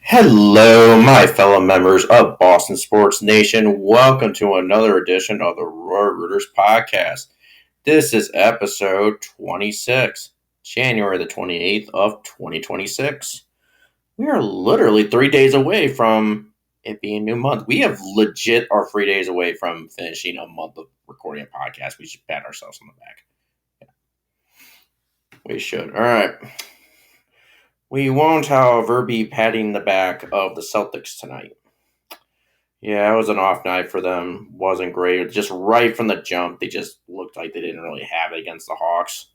Hello, my fellow members of Boston Sports Nation. Welcome to another edition of the Roar Rooters podcast. This is episode 26, January the 28th of 2026. We are literally 3 days away from it being a new month. We have legit are 3 days away from finishing a month of recording a podcast. We should pat ourselves on the back. Yeah. We should. All right. We won't, however, be patting the back of the Celtics tonight. Yeah, it was an off night for them. Wasn't great. Just right from the jump, they just looked like they didn't really have it against the Hawks.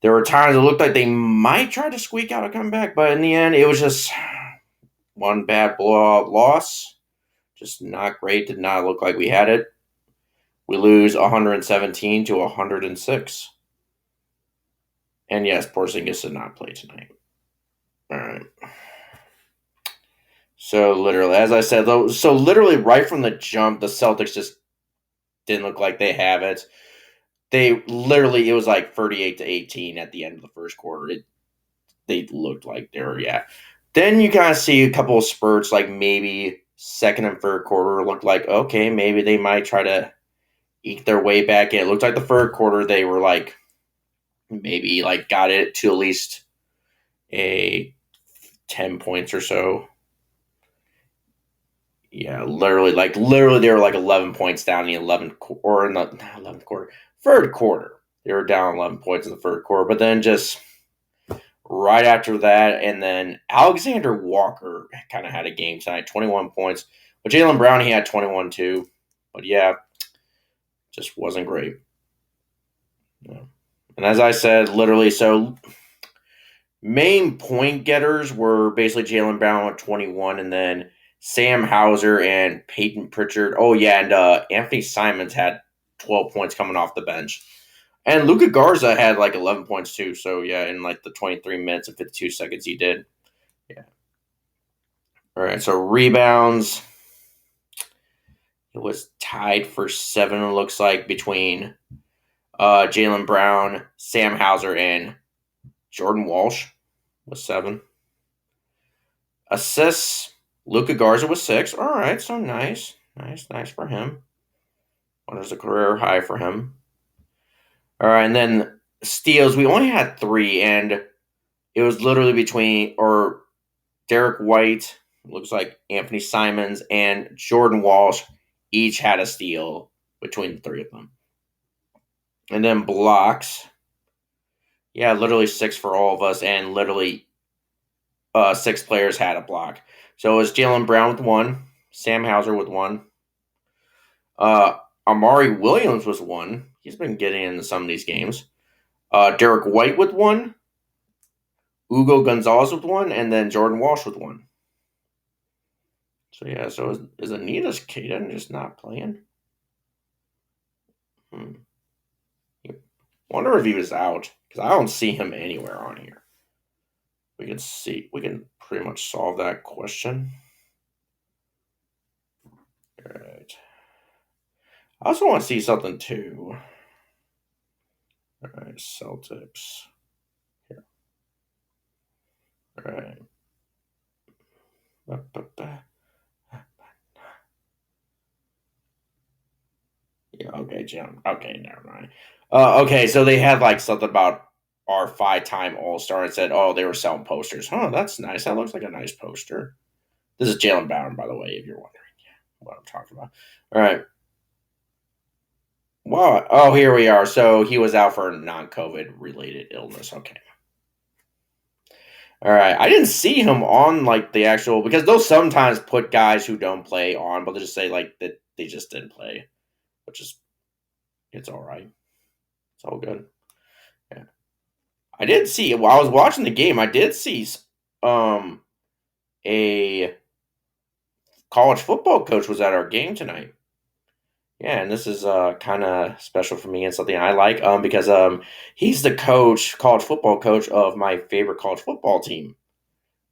There were times it looked like they might try to squeak out a comeback, but in the end, it was just one bad blowout loss. Just not great. Did not look like we had it. We lose 117 to 106. And yes, Porzingis did not play tonight. All right. So literally, as I said, literally right from the jump, the Celtics just didn't look like they have it. It was like 38-18 at the end of the first quarter. They looked like they were, yeah. Then you kind of see a couple of spurts, like maybe second and third quarter looked like, okay, maybe they might try to eke their way back in. It looked like the third quarter they were like, maybe like got it to at least a 10 points or so. Yeah, literally they were like 11 points down in the 11th or in the 11th quarter, third quarter. They were down 11 points in the third quarter, but then just right after that, and then Alexander Walker kind of had a game tonight, 21 points. But Jaylen Brown, he had 21 too. But yeah, just wasn't great. Yeah. And as I said, literally, so main point getters were basically Jaylen Brown with 21, and then Sam Hauser and Peyton Pritchard. Oh, yeah, and Anthony Simons had 12 points coming off the bench. And Luka Garza had like 11 points too. So, yeah, in like the 23 minutes and 52 seconds he did. Yeah. All right, so rebounds. It was tied for 7, it looks like, between Jaylen Brown, Sam Hauser, and Jordan Walsh with 7. Assists, Luka Garza with 6. All right, so nice. Nice for him. What is a career high for him? All right, and then steals, we only had 3, and it was literally between, or Derek White, looks like Anthony Simons, and Jordan Walsh each had a steal between the 3 of them. And then blocks, yeah, literally 6 for all of us, and literally 6 players had a block. So it was Jaylen Brown with 1, Sam Hauser with 1, Amari Williams was 1. He's been getting into some of these games. Derek White with 1, Hugo Gonzalez with 1, and then Jordan Walsh with 1. So yeah, so is Anita's Caden just not playing? Wonder if he was out, because I don't see him anywhere on here. We can pretty much solve that question. All right. I also want to see something too. All right, Celtics. Here. All right. Yeah, okay, Jim. Okay, never mind. Okay, so they had like something about our 5-time All-Star and said, oh, they were selling posters. Huh, that's nice. That looks like a nice poster. This is Jaylen Brown, by the way, if you're wondering what I'm talking about. All right. Wow. Oh, here we are. So he was out for non-COVID related illness. Okay. All right. I didn't see him on like the actual, because they'll sometimes put guys who don't play on, but they just say like that they just didn't play, which is, it's all right. It's all good. Yeah. I did see, while I was watching the game, I did see a college football coach was at our game tonight. Yeah, and this is kind of special for me and something I like because he's the college football coach of my favorite college football team.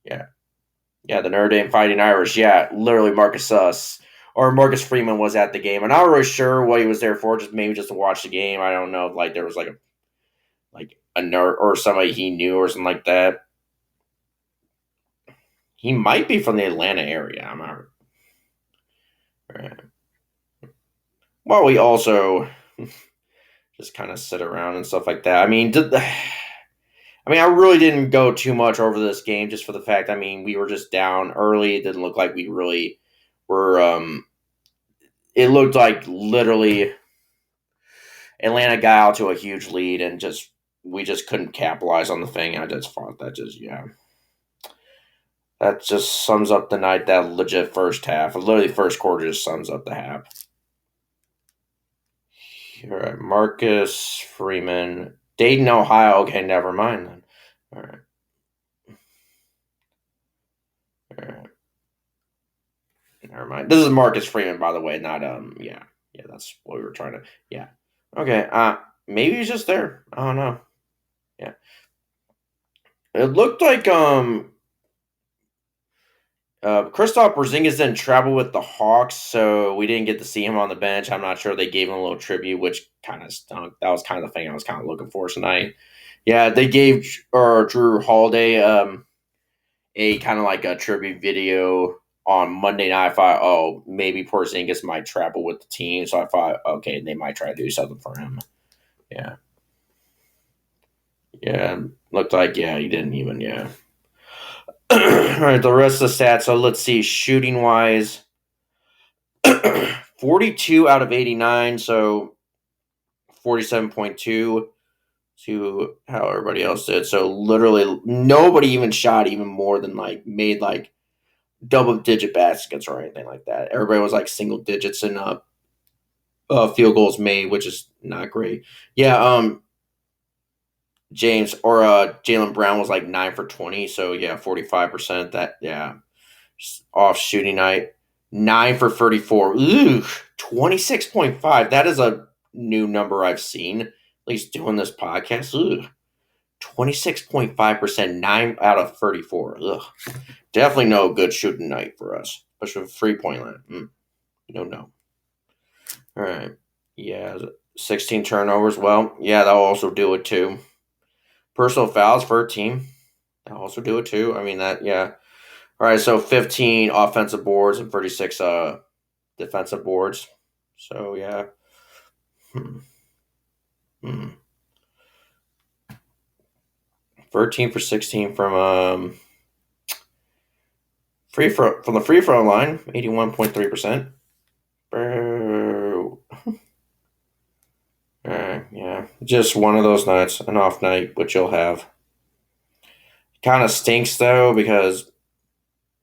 Yeah, yeah, the Notre Dame Fighting Irish. Yeah, literally Marcus Freeman was at the game, and I'm not really sure what he was there for. Just maybe just to watch the game. I don't know if like there was like a nerd or somebody he knew or something like that. He might be from the Atlanta area. I'm not. Right. Well, we also just kind of sit around and stuff like that. I mean, I really didn't go too much over this game just for the fact. I mean, we were just down early. It didn't look like we really were. It looked like literally Atlanta got out to a huge lead and we just couldn't capitalize on the thing. I just thought that just sums up the night. That legit first half, literally first quarter, just sums up the half. All right, Marcus Freeman, Dayton, Ohio. Okay, never mind then. All right. All right. Never mind. This is Marcus Freeman, by the way, not yeah. Yeah, that's what we were trying to yeah. Okay. Maybe he's just there. I don't know. Yeah. It looked like Kristaps Porzingis didn't travel with the Hawks, so we didn't get to see him on the bench. I'm not sure they gave him a little tribute, which kind of stunk. That was kind of the thing I was kind of looking for tonight. Yeah, they gave Drew Holiday a kind of like a tribute video on Monday night. I thought, oh, maybe Porzingis might travel with the team, so I thought, okay, they might try to do something for him. Yeah, yeah, looked like he didn't even All right, the rest of the stats. So let's see, shooting wise, 42 out of 89, so 47.2 to how everybody else did. So literally nobody even shot even more than made double digit baskets or anything like that. Everybody was like single digits in field goals made, which is not great. Yeah, James or Jaylen Brown was like 9 for 20, so yeah, 45%. That off shooting night, 9 for 34. Ooh, 26.5. That is a new number I've seen. At least doing this podcast. Ooh, 26.5%, 9 out of 34. Ugh, definitely no good shooting night for us, especially with 3 point line. No. All right. Yeah, 16 turnovers. Well, yeah, that'll also do it too. Personal fouls for a team. That'll also do it too. I mean, yeah. All right, so 15 offensive boards and 36 defensive boards. So, yeah. Hmm. Hmm. 13 for 16 from the free throw line, 81.3%. Yeah, just one of those nights, an off night, which you'll have. Kind of stinks though because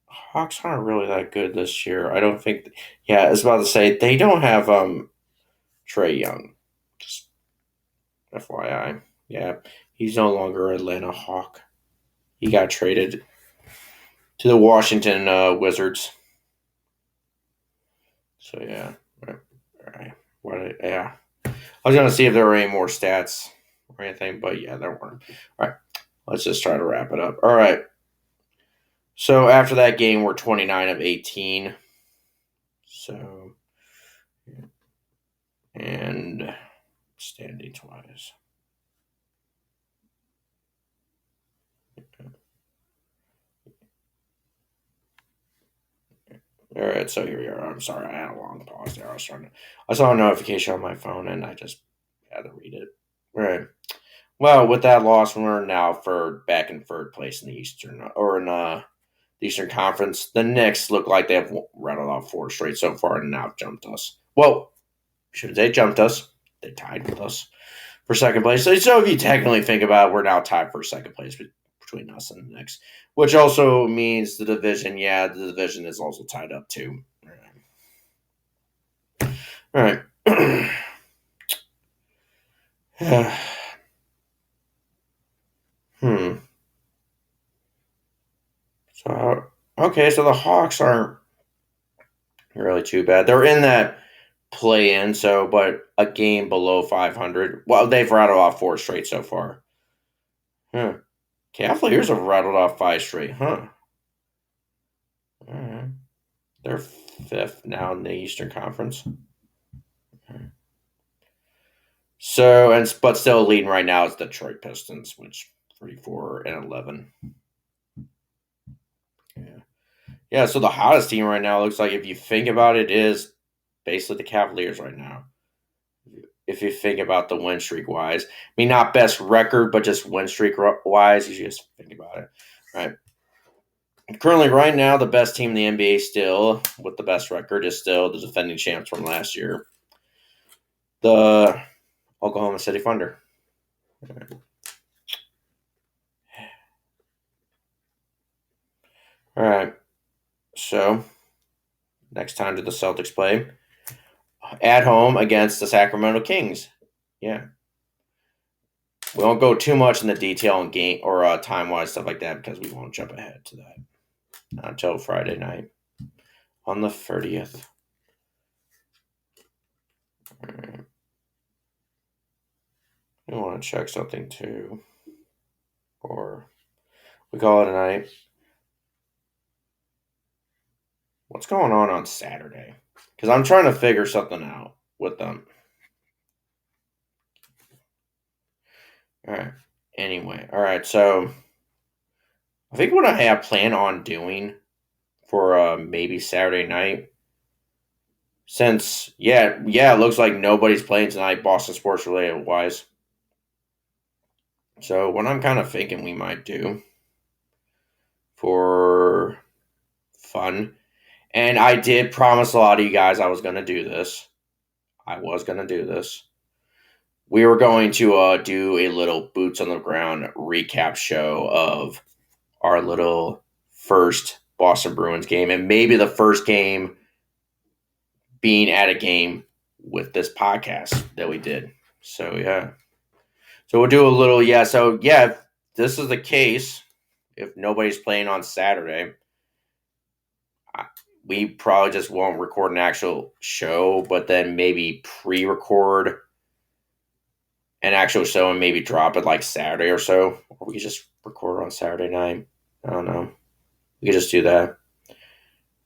Hawks aren't really that good this year. I don't think. Yeah, I was about to say they don't have Trae Young. Just FYI. Yeah, he's no longer an Atlanta Hawk. He got traded to the Washington Wizards. So yeah, all right. Yeah, I was gonna see if there were any more stats or anything, but yeah, there weren't. All right, let's just try to wrap it up. All right. So after that game, we're 29 of 18. So, and standings wise. All right, so here we are. I'm sorry, I had a long pause there. I saw a notification on my phone and I just had to read it. All right. Well, with that loss, we're now back in third place in the the Eastern Conference. The Knicks look like they have rattled off 4 straight so far and now jumped us. Well, should they jumped us? They tied with us for second place. So if you technically think about it, we're now tied for second place between us and the Knicks, which also means the division. Yeah, the division is also tied up too. All right. Hmm. So okay, so the Hawks aren't really too bad. They're in that play in, but a game below 500. Well, they've rattled off 4 straight so far. Huh. Cavaliers have rattled off 5 straight, huh? All right. They're 5th now in the Eastern Conference. So, but still leading right now is Detroit Pistons, which 34 and 11. Yeah. Yeah, so the hottest team right now looks like, if you think about it, is basically the Cavaliers right now. If you think about the win streak wise, I mean, not best record, but just win streak wise, you just think about it, right? Currently, right now, the best team in the NBA still, with the best record, is still the defending champs from last year, the Oklahoma City Thunder. All right, so next time do the Celtics play at home against the Sacramento Kings. Yeah, we won't go too much in the detail on game or time wise stuff like that because we won't jump ahead to that until Friday night on the 30th. Right. I want to check something too, or we call it a night. What's going on Saturday? Because I'm trying to figure something out with them. All right. Anyway, all right. So I think what I have planned on doing for maybe Saturday night, since it looks like nobody's playing tonight, Boston sports related wise. So what I'm kind of thinking we might do for fun, and I did promise a lot of you guys I was going to do this. I was going to do this. We were going to do a little boots on the ground recap show of our little first Boston Bruins game, and maybe the first game being at a game with this podcast that we did. So yeah. So we'll do a little So yeah, if this is the case, if nobody's playing on Saturday, we probably just won't record an actual show, but then maybe pre-record an actual show and maybe drop it like Saturday or so. Or we could just record on Saturday night. I don't know. We could just do that.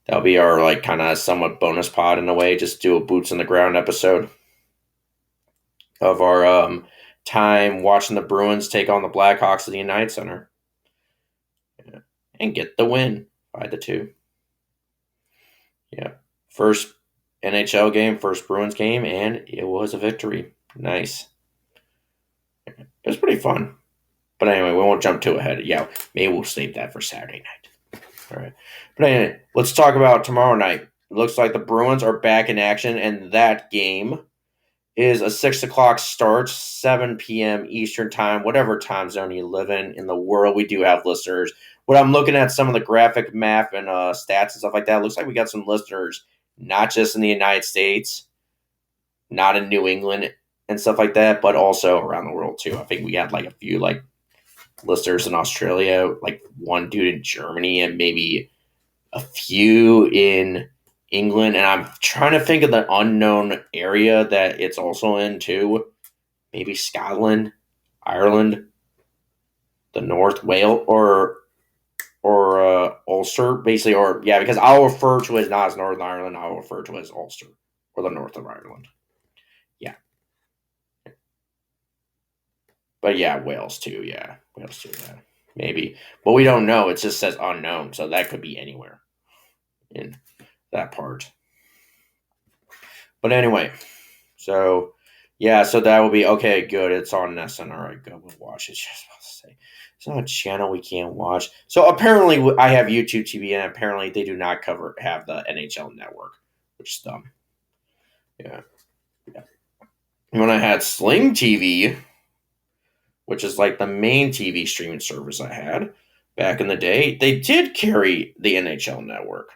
That'll be our like kind of somewhat bonus pod in a way. Just do a boots on the ground episode of our time watching the Bruins take on the Blackhawks at the United Center, yeah, and get the win 5-2. Yeah, first NHL game, first Bruins game, and it was a victory. Nice. It was pretty fun. But anyway, we won't jump too ahead. Yeah, maybe we'll save that for Saturday night. All right. But anyway, let's talk about tomorrow night. It looks like the Bruins are back in action, and that game is a 6 o'clock start, 7 p.m. Eastern time, whatever time zone you live in the world. We do have listeners. When I'm looking at some of the graphic math and stats and stuff like that, it looks like we got some listeners, not just in the United States, not in New England and stuff like that, but also around the world too. I think we got like a few like listeners in Australia, like one dude in Germany, and maybe a few in England. And I'm trying to think of the unknown area that it's also in too. Maybe Scotland, Ireland, the North Wales, or Ulster, basically, or yeah, because I'll refer to it as not as Northern Ireland, I'll refer to it as Ulster or the north of Ireland. Yeah. But yeah, Wales too. Yeah, Wales too. Yeah, maybe, but we don't know. It just says unknown, so that could be anywhere in that part. But anyway, so yeah, so that will be okay. Good, it's on Nessun. All right, good. We'll watch it. Just about to say, it's not a channel we can't watch. So apparently, I have YouTube TV, and apparently they do not have the NHL Network, which is dumb. Yeah, yeah. When I had Sling TV, which is like the main TV streaming service I had back in the day, they did carry the NHL Network,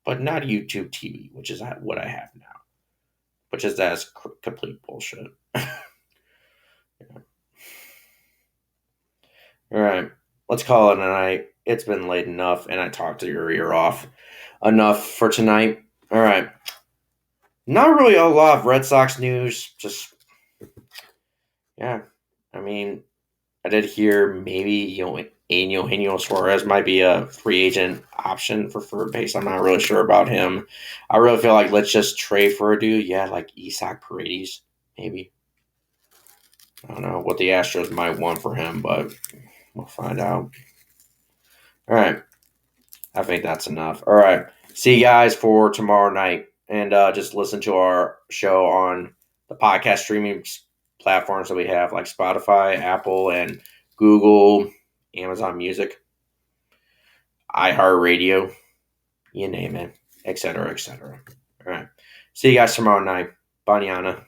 but not YouTube TV, which is what I have now, which is that's complete bullshit. Yeah. All right, let's call it a night. It's been late enough, and I talked your ear off enough for tonight. All right, not really a lot of Red Sox news. Just yeah, I mean, I did hear maybe Eugenio Suarez might be a free agent option for third base. I'm not really sure about him. I really feel like let's just trade for a dude. Yeah, like Isaac Paredes, maybe. I don't know what the Astros might want for him, but we'll find out. All right. I think that's enough. All right. See you guys for tomorrow night. And just listen to our show on the podcast streaming platforms that we have, like Spotify, Apple, and Google, Amazon Music, iHeartRadio, you name it, etc., etc. All right. See you guys tomorrow night. Banyana.